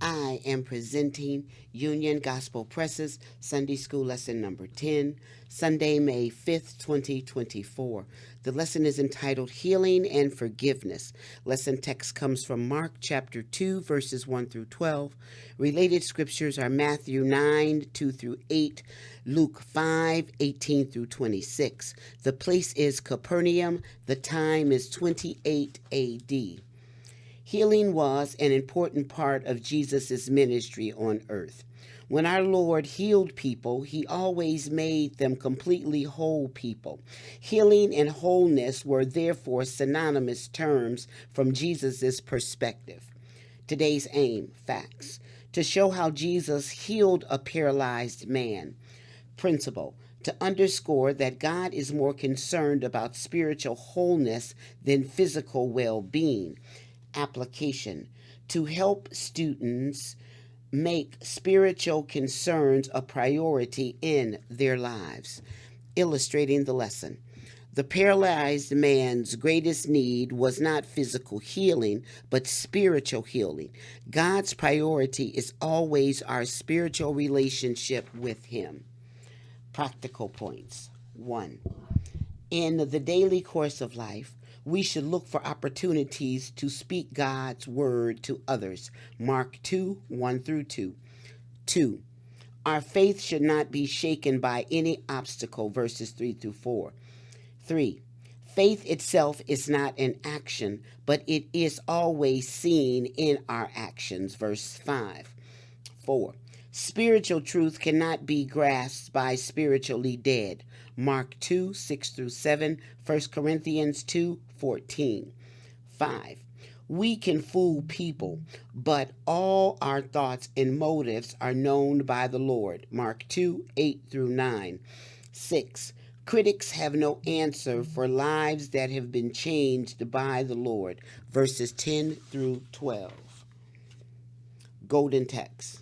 I am presenting Union Gospel Press's Sunday School Lesson number 10, Sunday, May 5th, 2024. The lesson is entitled Healing and Forgiveness. Lesson text comes from Mark chapter 2, verses 1 through 12. Related scriptures are Matthew 9, 2 through 8, Luke 5, 18 through 26. The place is Capernaum. The time is 28 AD. Healing was an important part of Jesus' ministry on earth. When our Lord healed people, he always made them completely whole people. Healing and wholeness were therefore synonymous terms from Jesus' perspective. Today's aim, facts, to show how Jesus healed a paralyzed man. Principle, to underscore that God is more concerned about spiritual wholeness than physical well-being. Application, to help students make spiritual concerns a priority in their lives. Illustrating the lesson. The paralyzed man's greatest need was not physical healing, but spiritual healing. God's priority is always our spiritual relationship with him. Practical points. 1. In the daily course of life, we should look for opportunities to speak God's word to others. Mark 2, 1 through 2. 2. Our faith should not be shaken by any obstacle. Verses 3 through 4. 3. Faith itself is not an action, but it is always seen in our actions. Verse 5. 4. Spiritual truth cannot be grasped by spiritually dead. Mark 2, 6 through 7, 1 Corinthians 2, 14. 5. We can fool people, but all our thoughts and motives are known by the Lord. Mark 2, 8 through 9. 6. Critics have no answer for lives that have been changed by the Lord. Verses 10 through 12. Golden text.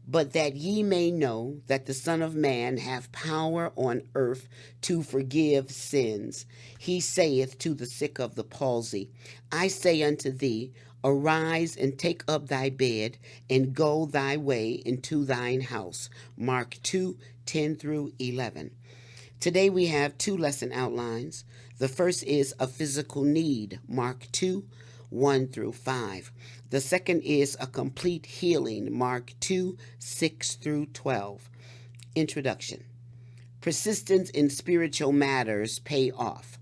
But that ye may know that the Son of Man hath power on earth to forgive sins. He saith to the sick of the palsy, I say unto thee, arise and take up thy bed, and go thy way into thine house. Mark 2, 10 through 11. Today we have two lesson outlines. The first is a physical need, Mark 2, 1 through 5. The second is a complete healing, Mark 2, 6 through 12. Introduction. Persistence in spiritual matters pay off.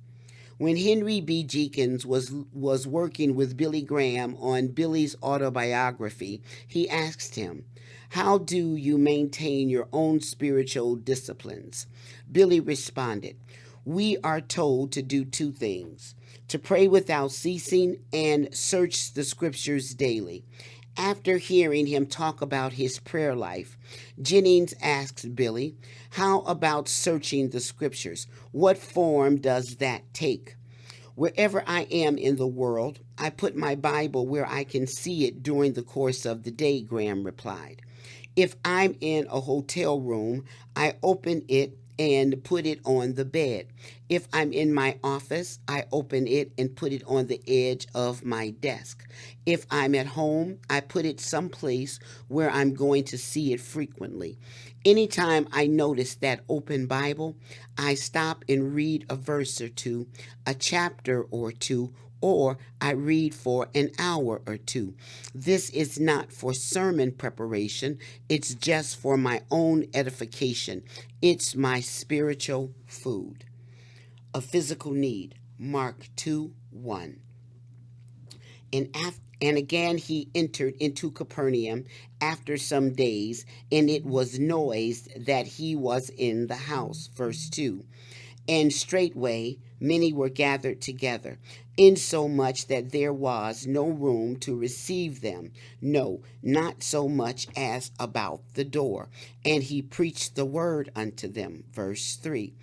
When Henry B. Jenkins was working with Billy Graham on Billy's autobiography, he asked him, how do you maintain your own spiritual disciplines? Billy responded, we are told to do two things, to pray without ceasing and search the scriptures daily. After hearing him talk about his prayer life, Jennings asked Billy, how about searching the scriptures? What form does that take? Wherever I am in the world, I put my Bible where I can see it during the course of the day, Graham replied. If I'm in a hotel room, I open it and put it on the bed. If I'm in my office, I open it and put it on the edge of my desk. If I'm at home, I put it someplace where I'm going to see it frequently. Anytime I notice that open Bible, I stop and read a verse or two, a chapter or two, or I read for an hour or two. This is not for sermon preparation. It's just for my own edification. It's my spiritual food. A physical need, Mark 2, 1. And again he entered into Capernaum after some days, and it was noised that he was in the house. Verse 2. And straightway many were gathered together, insomuch that there was no room to receive them, no, not so much as about the door. And he preached the word unto them. Verse 3.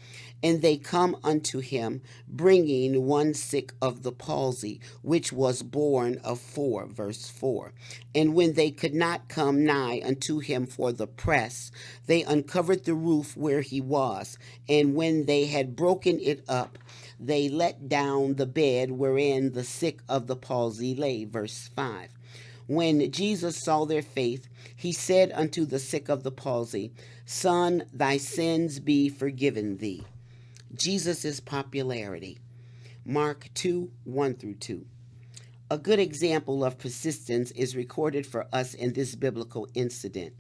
And they come unto him, bringing one sick of the palsy, which was born of 4. Verse 4. And when they could not come nigh unto him for the press, they uncovered the roof where he was. And when they had broken it up, they let down the bed wherein the sick of the palsy lay. Verse 5. When Jesus saw their faith, he said unto the sick of the palsy, Son, thy sins be forgiven thee. Jesus' popularity. Mark 2, 1 through 2. A good example of persistence is recorded for us in this biblical incident.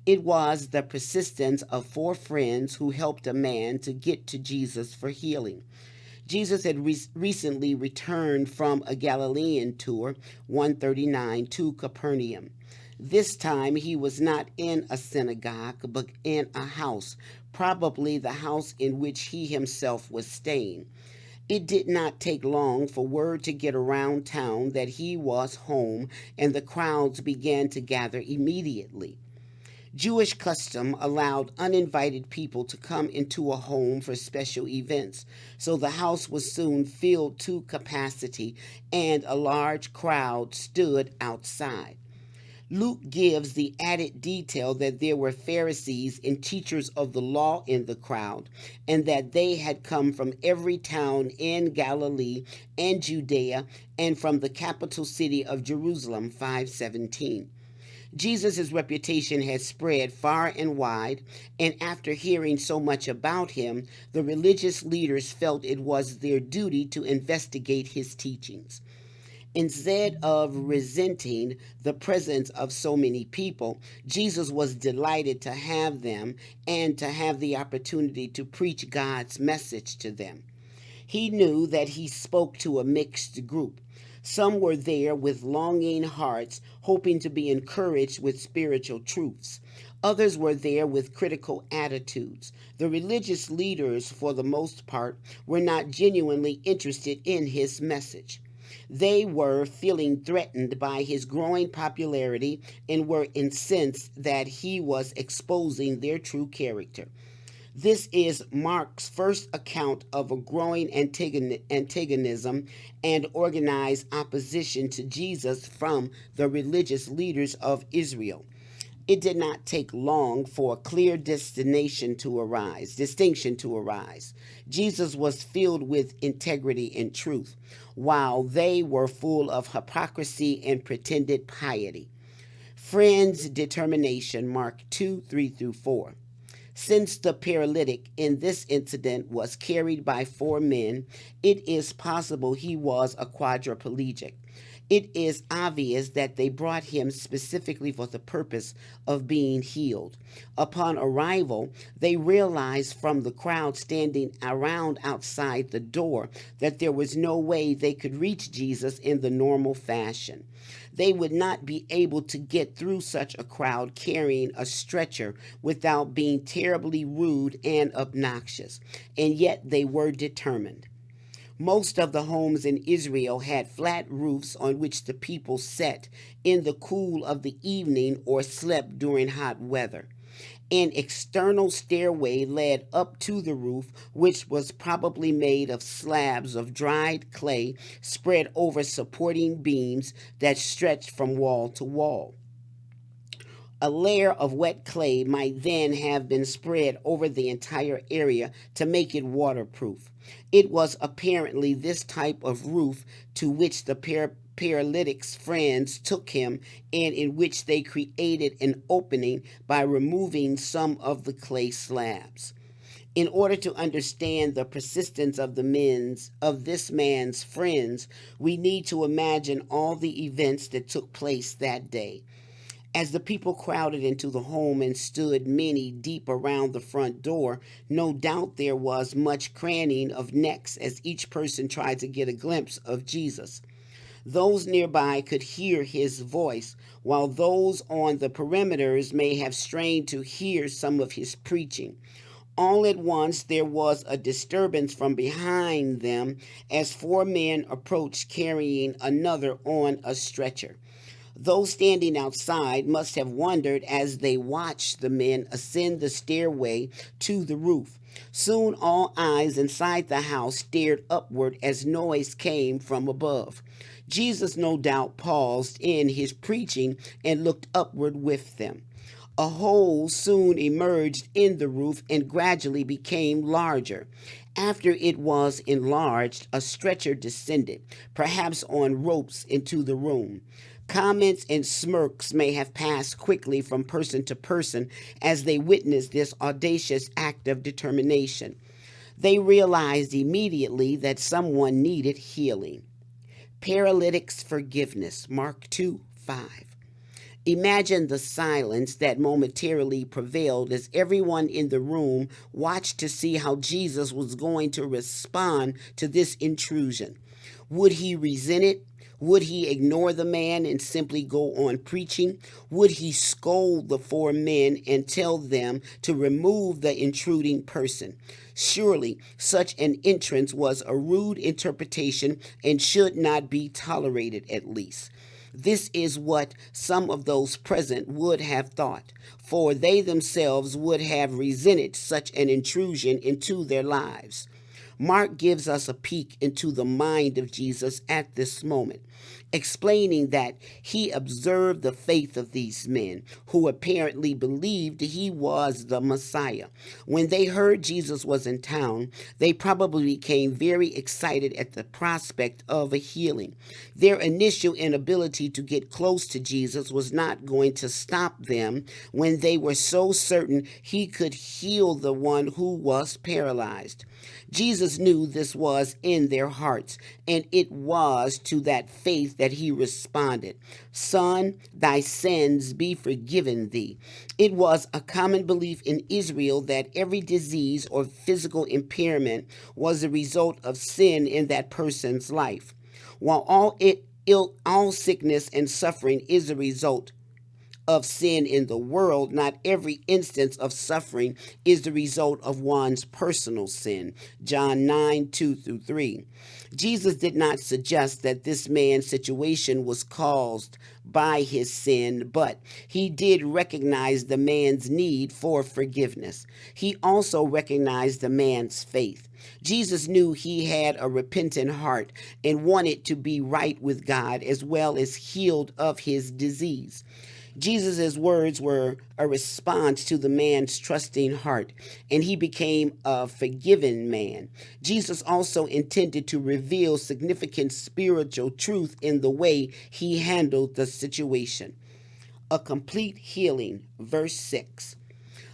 It was the persistence of four friends who helped a man to get to Jesus for healing. Jesus had recently returned from a Galilean tour, 139, to Capernaum. This time he was not in a synagogue, but in a house, probably the house in which he himself was staying. It did not take long for word to get around town that he was home, and the crowds began to gather immediately. Jewish custom allowed uninvited people to come into a home for special events, so the house was soon filled to capacity and a large crowd stood outside. Luke gives the added detail that there were Pharisees and teachers of the law in the crowd, and that they had come from every town in Galilee and Judea and from the capital city of Jerusalem, 5:17. Jesus' reputation had spread far and wide, and after hearing so much about him, the religious leaders felt it was their duty to investigate his teachings. Instead of resenting the presence of so many people, Jesus was delighted to have them and to have the opportunity to preach God's message to them. He knew that he spoke to a mixed group. Some were there with longing hearts, hoping to be encouraged with spiritual truths. Others were there with critical attitudes. The religious leaders, for the most part, were not genuinely interested in his message. They were feeling threatened by his growing popularity and were incensed that he was exposing their true character. This is Mark's first account of a growing antagonism and organized opposition to Jesus from the religious leaders of Israel. It did not take long for a clear distinction to arise. Jesus was filled with integrity and truth, while they were full of hypocrisy and pretended piety. Friends' determination, Mark 2, 3 through 4. Since the paralytic in this incident was carried by four men, it is possible he was a quadriplegic. It is obvious that they brought him specifically for the purpose of being healed. Upon arrival, they realized from the crowd standing around outside the door that there was no way they could reach Jesus in the normal fashion. They would not be able to get through such a crowd carrying a stretcher without being terribly rude and obnoxious, and yet they were determined. Most of the homes in Israel had flat roofs on which the people sat in the cool of the evening or slept during hot weather. An external stairway led up to the roof, which was probably made of slabs of dried clay spread over supporting beams that stretched from wall to wall. A layer of wet clay might then have been spread over the entire area to make it waterproof. It was apparently this type of roof to which the paralytic's friends took him, and in which they created an opening by removing some of the clay slabs. In order to understand the persistence of this man's friends, we need to imagine all the events that took place that day. As the people crowded into the home and stood many deep around the front door, no doubt there was much craning of necks as each person tried to get a glimpse of Jesus. Those nearby could hear his voice, while those on the perimeters may have strained to hear some of his preaching. All at once there was a disturbance from behind them as four men approached carrying another on a stretcher. Those standing outside must have wondered as they watched the men ascend the stairway to the roof. Soon all eyes inside the house stared upward as noise came from above. Jesus no doubt paused in his preaching and looked upward with them. A hole soon emerged in the roof and gradually became larger. After it was enlarged, a stretcher descended, perhaps on ropes, into the room. Comments and smirks may have passed quickly from person to person as they witnessed this audacious act of determination. They realized immediately that someone needed healing. Paralytic's forgiveness, Mark 2:5. Imagine the silence that momentarily prevailed as everyone in the room watched to see how Jesus was going to respond to this intrusion. Would he resent it? Would he ignore the man and simply go on preaching? Would he scold the four men and tell them to remove the intruding person? Surely such an entrance was a rude interpretation and should not be tolerated, at least. This is what some of those present would have thought, for they themselves would have resented such an intrusion into their lives. Mark gives us a peek into the mind of Jesus at this moment, explaining that he observed the faith of these men, who apparently believed he was the Messiah. When they heard Jesus was in town, they probably became very excited at the prospect of a healing. Their initial inability to get close to Jesus was not going to stop them when they were so certain he could heal the one who was paralyzed. Jesus knew this was in their hearts, and it was to that faith that he responded, "Son, thy sins be forgiven thee." It was a common belief in Israel that every disease or physical impairment was the result of sin in that person's life. While all sickness and suffering is a result of sin in the world, not every instance of suffering is the result of one's personal sin. John 9:2-3. Jesus did not suggest that this man's situation was caused by his sin, but he did recognize the man's need for forgiveness. He also recognized the man's faith. Jesus knew he had a repentant heart and wanted to be right with God as well as healed of his disease. Jesus' words were a response to the man's trusting heart, and he became a forgiven man. Jesus also intended to reveal significant spiritual truth in the way he handled the situation. A complete healing, verse 6.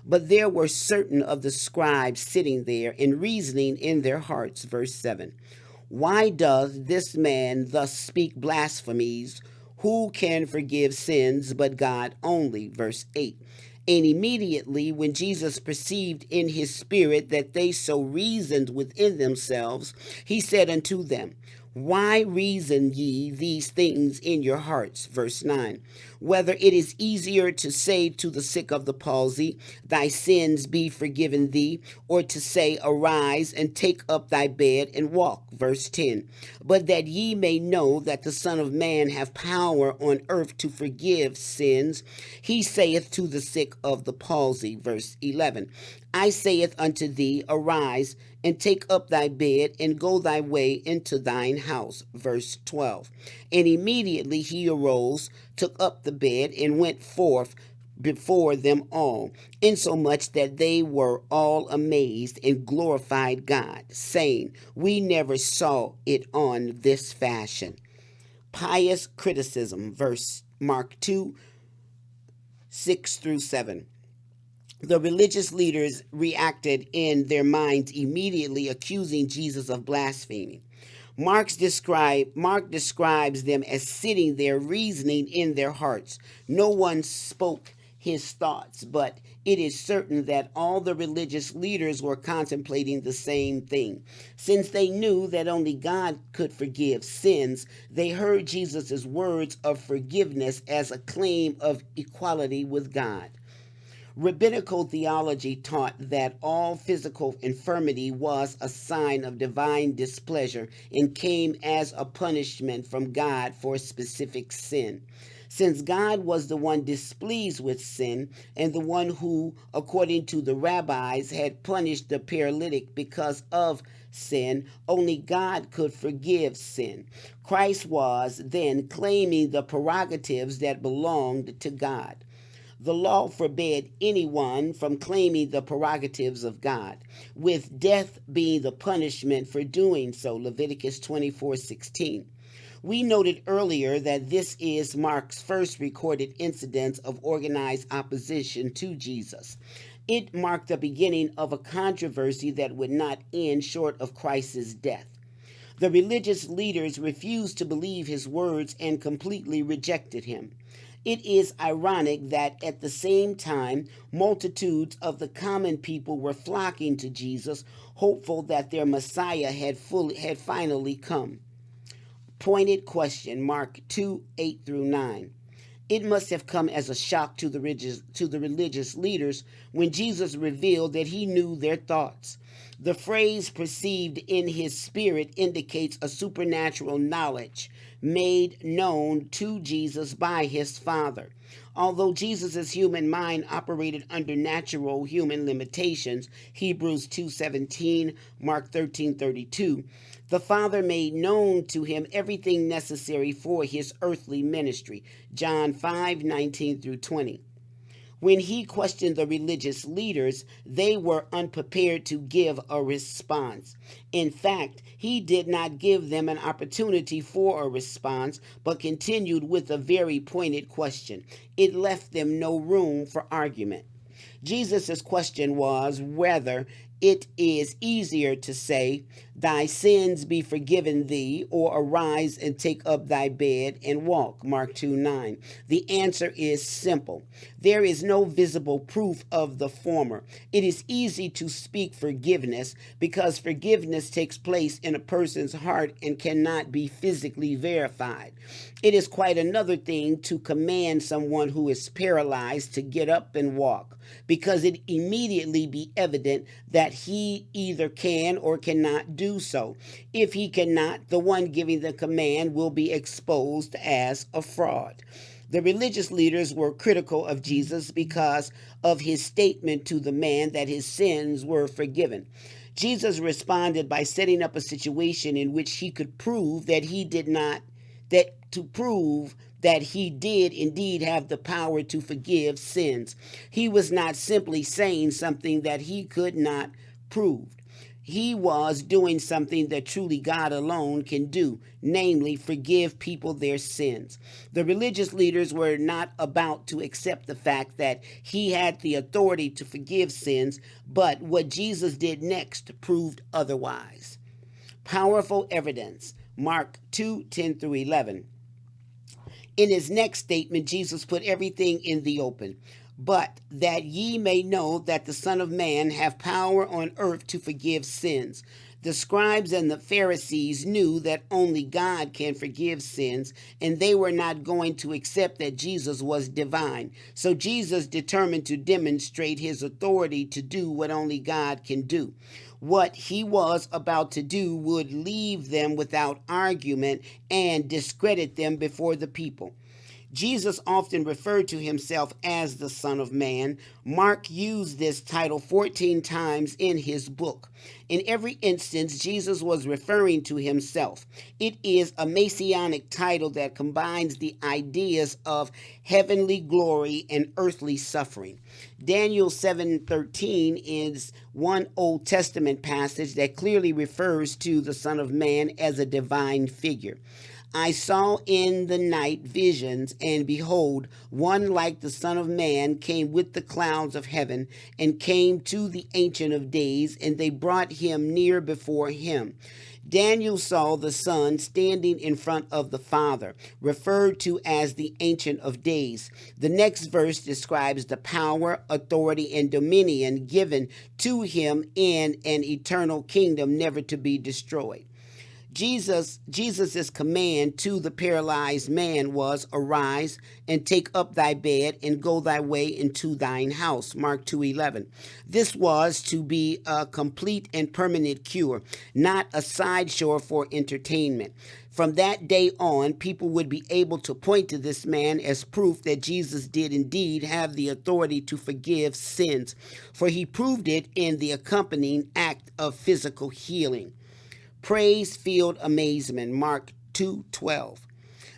But there were certain of the scribes sitting there and reasoning in their hearts, verse 7. Why does this man thus speak blasphemies? Who can forgive sins but God only? Verse 8. And immediately when Jesus perceived in his spirit that they so reasoned within themselves, he said unto them, Why reason ye these things in your hearts? Verse 9. Whether it is easier to say to the sick of the palsy, Thy sins be forgiven thee, or to say, Arise and take up thy bed and walk. Verse 10. But that ye may know that the Son of Man have power on earth to forgive sins, he saith to the sick of the palsy. Verse 11. I saith unto thee, Arise and take up thy bed and go thy way into thine house. Verse 12. And immediately he arose, took up the bed, and went forth before them all, insomuch that they were all amazed and glorified God, saying, We never saw it on this fashion. Pious criticism, verse Mark 2:6-7. The religious leaders reacted in their minds immediately, accusing Jesus of blaspheming. Mark describes them as sitting there reasoning in their hearts. No one spoke his thoughts, but it is certain that all the religious leaders were contemplating the same thing. Since they knew that only God could forgive sins, they heard Jesus' words of forgiveness as a claim of equality with God. Rabbinical theology taught that all physical infirmity was a sign of divine displeasure and came as a punishment from God for specific sin. Since God was the one displeased with sin and the one who, according to the rabbis, had punished the paralytic because of sin, only God could forgive sin. Christ was then claiming the prerogatives that belonged to God. The law forbade anyone from claiming the prerogatives of God, with death being the punishment for doing so, Leviticus 24:16. We noted earlier that this is Mark's first recorded incident of organized opposition to Jesus. It marked the beginning of a controversy that would not end short of Christ's death. The religious leaders refused to believe his words and completely rejected him. It is ironic that at the same time, multitudes of the common people were flocking to Jesus, hopeful that their Messiah had finally come. Pointed question, Mark 2:8-9. It must have come as a shock to the religious leaders when Jesus revealed that he knew their thoughts. The phrase perceived in his spirit indicates a supernatural knowledge made known to Jesus by his Father. Although Jesus' human mind operated under natural human limitations, Hebrews 2:17, Mark 13:32, the Father made known to him everything necessary for his earthly ministry, John 5:19-20. When he questioned the religious leaders, they were unprepared to give a response. In fact, he did not give them an opportunity for a response, but continued with a very pointed question. It left them no room for argument. Jesus' question was whether it is easier to say, "Thy sins be forgiven thee," or "Arise and take up thy bed and walk," Mark 2:9. The answer is simple. There is no visible proof of the former. It is easy to speak forgiveness because forgiveness takes place in a person's heart and cannot be physically verified. It is quite another thing to command someone who is paralyzed to get up and walk, because it immediately be evident that he either can or cannot do so. If he cannot, the one giving the command will be exposed as a fraud. The religious leaders were critical of Jesus because of his statement to the man that his sins were forgiven. Jesus responded by setting up a situation in which he could prove that he did indeed have the power to forgive sins. He was not simply saying something that he could not prove. He was doing something that truly God alone can do, namely forgive people their sins. The religious leaders were not about to accept the fact that he had the authority to forgive sins, but what Jesus did next proved otherwise. Powerful evidence, Mark 2:10-11. In his next statement, Jesus put everything in the open. "But that ye may know that the Son of Man have power on earth to forgive sins." The scribes and the Pharisees knew that only God can forgive sins, and they were not going to accept that Jesus was divine. So Jesus determined to demonstrate his authority to do what only God can do. What he was about to do would leave them without argument and discredit them before the people. Jesus often referred to himself as the Son of Man. Mark used this title 14 times in his book. In every instance, Jesus was referring to himself. It is a messianic title that combines the ideas of heavenly glory and earthly suffering. Daniel 7:13 is one Old Testament passage that clearly refers to the Son of Man as a divine figure. "I saw in the night visions, and behold, one like the Son of Man came with the clouds of heaven, and came to the Ancient of Days, and they brought him near before him." Daniel saw the Son standing in front of the Father, referred to as the Ancient of Days. The next verse describes the power, authority, and dominion given to him in an eternal kingdom never to be destroyed. Jesus's command to the paralyzed man was, "Arise and take up thy bed and go thy way into thine house," Mark 2:11. This was to be a complete and permanent cure, not a sideshow for entertainment. From that day on, people would be able to point to this man as proof that Jesus did indeed have the authority to forgive sins, for he proved it in the accompanying act of physical healing. Praise-filled amazement, Mark 2:12.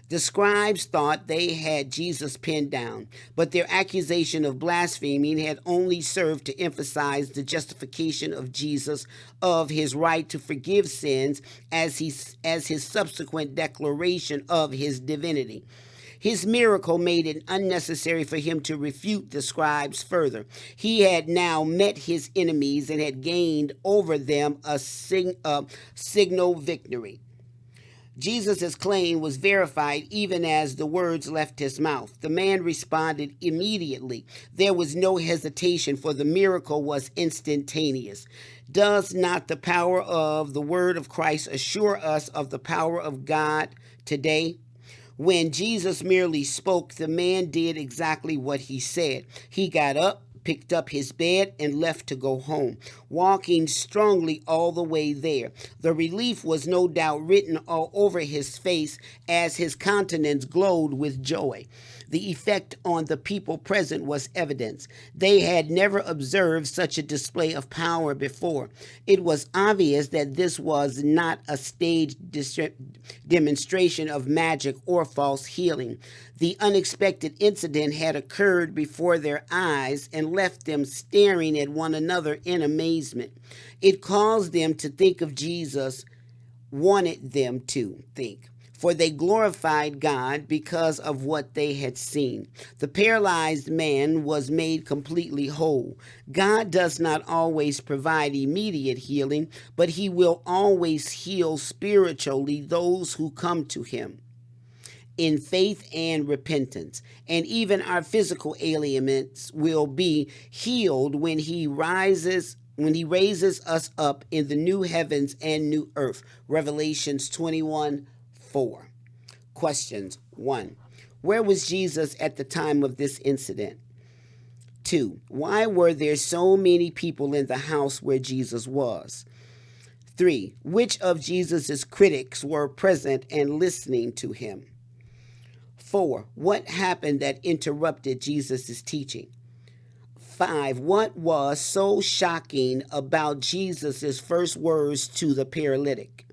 The scribes thought they had Jesus pinned down, but their accusation of blaspheming had only served to emphasize the justification of Jesus of his right to forgive sins as his subsequent declaration of his divinity. His miracle made it unnecessary for him to refute the scribes further. He had now met his enemies and had gained over them a signal victory. Jesus' claim was verified even as the words left his mouth. The man responded immediately. There was no hesitation, for the miracle was instantaneous. Does not the power of the word of Christ assure us of the power of God today? When Jesus merely spoke, the man did exactly what he said. He got up, picked up his bed, and left to go home, walking strongly all the way there. The relief was no doubt written all over his face as his countenance glowed with joy. The effect on the people present was evident. They had never observed such a display of power before. It was obvious that this was not a staged demonstration of magic or false healing. The unexpected incident had occurred before their eyes and left them staring at one another in amazement. It caused them to think of Jesus, wanted them to think, for they glorified God because of what they had seen. The paralyzed man was made completely whole. God does not always provide immediate healing, but he will always heal spiritually those who come to him in faith and repentance. And even our physical ailments will be healed when he raises us up in the new heavens and new earth. Revelations 21:4. Questions. 1. Where was Jesus at the time of this incident? 2. Why were there so many people in the house where Jesus was? 3. Which of Jesus' critics were present and listening to him? 4. What happened that interrupted Jesus' teaching? 5. What was so shocking about Jesus' first words to the paralytic?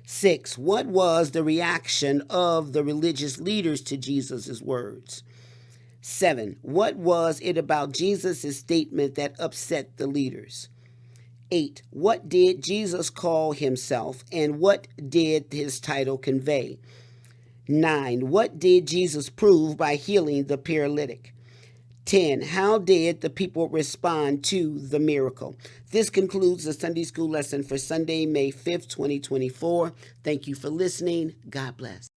6. What was the reaction of the religious leaders to Jesus' words? 7. What was it about Jesus' statement that upset the leaders? 8. What did Jesus call himself, and what did his title convey? 9. What did Jesus prove by healing the paralytic? 10. How did the people respond to the miracle? This concludes the Sunday School lesson for Sunday, May 5th, 2024. Thank you for listening. God bless.